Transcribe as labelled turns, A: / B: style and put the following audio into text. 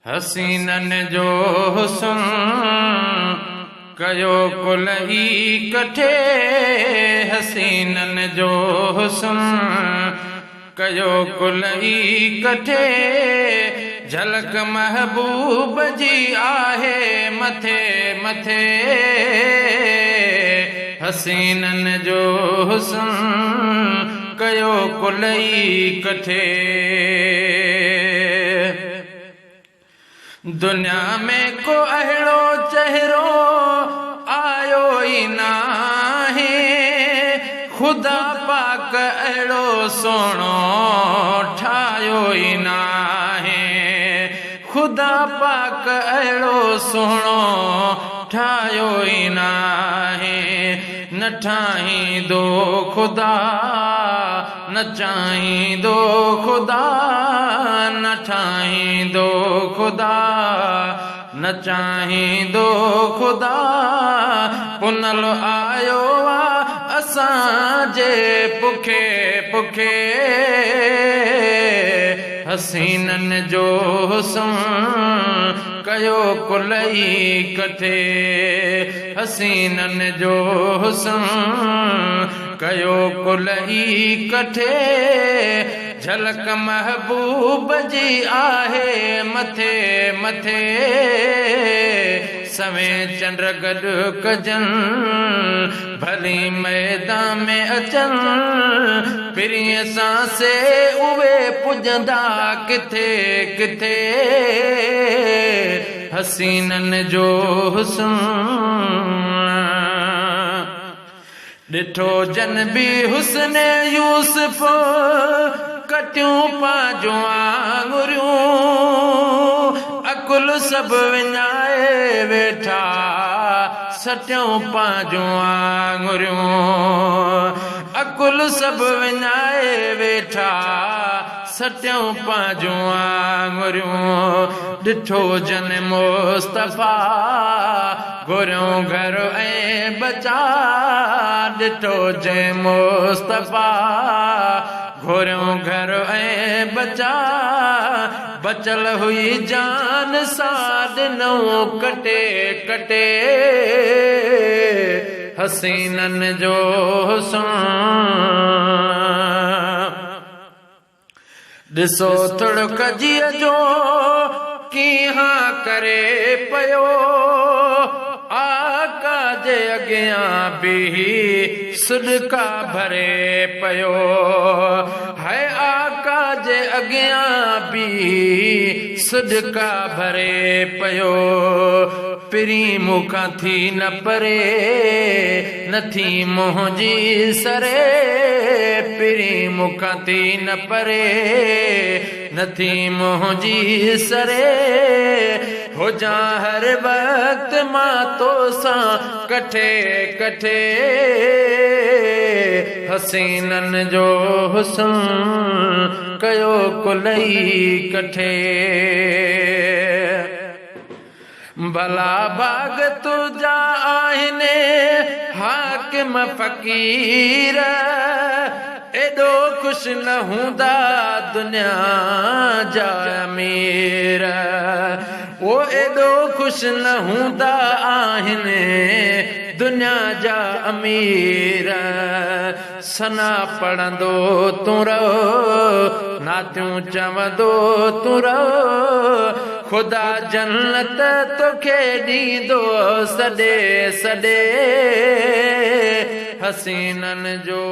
A: हसीनन जो हुस्न कयो कुल इकट्ठे, हसीनन जो हुस्न कयो कुल इकट्ठे, झलक महबूब जी आहे मथे मथे। हसीनन जो हुस्न कयो कुल इकट्ठे। दुनिया में को अहिड़ो चेहरो आयो ई नाहे, खुदा पाक अहिड़ो सोणो ठाहियो ई नाहे, खुदा पाक अहिड़ो सोणो ठाहियो ई नाहे। न ठाहींदो खुदा न चाहींदो खुदा, न ठाहींदो खुदा न चाहींदो खुदा, पुनल आयो आ असांजे पुखे पुखे। हसीनन जो हुस्न कयो कुल इकट्ठे, हसीनन जो हुस्न कयो कुल इकट्ठे, झलक महबूब जी आहे मथे मथे। सवे चंड गॾु कजन भली मैदान में अचन, पिरीअ सां से उहे पुॼंदा किथे किथे। हसीनन जो हुस्न ॾिठो जन बि हुस्न यूसुफ, कटियूं पांजूं आङुरियूं, अकुल सभु विञाए वेठा सटियूं पांजूं आङुरियूं, अकुल सभु विञाए वेठा सटियूं पांजूं आङुरियूं। ॾिठो जन मुस्तफ़ा घुरियूं घर ऐं बचा, ॾिठो जंहिं मुस्तफ़ा घुरियूं घर ऐं बचा, बचल हुई जान सां ॾिनऊं कटे कटे। हसीनन जो हुस्न ॾिसो तुड़कजीअ जो कीहां करे पियो, आका जे अॻियां बि सुॾका भरे पियो, है आका जे अॻियां बि सुॾका भरे पियो। पिरी मूंखां थी न परे नथी मुंहिंजी सरे, पिरी मूंखां थी न परे नथी मुंहिंजी सरे। हुजां हर वक्त मां तोसां कठे कठे। हसीनन जो हुस्न कयो कुल इकट्ठे, भला भाग तुंहिंजा आहिनि हाकिम फ़क़ीर, एॾो ख़ुशि न हूंदा दुनिया जा अमीर, वो एॾो ख़ुशि न हूंदा आहिनि दुनिया जा अमीर। सना पढ़ंदो तूं रहो नातियूं चवंदो तूं रहो, खुदा जन्नत तोखे ॾींदो सॾे सॾे। हसीनन जो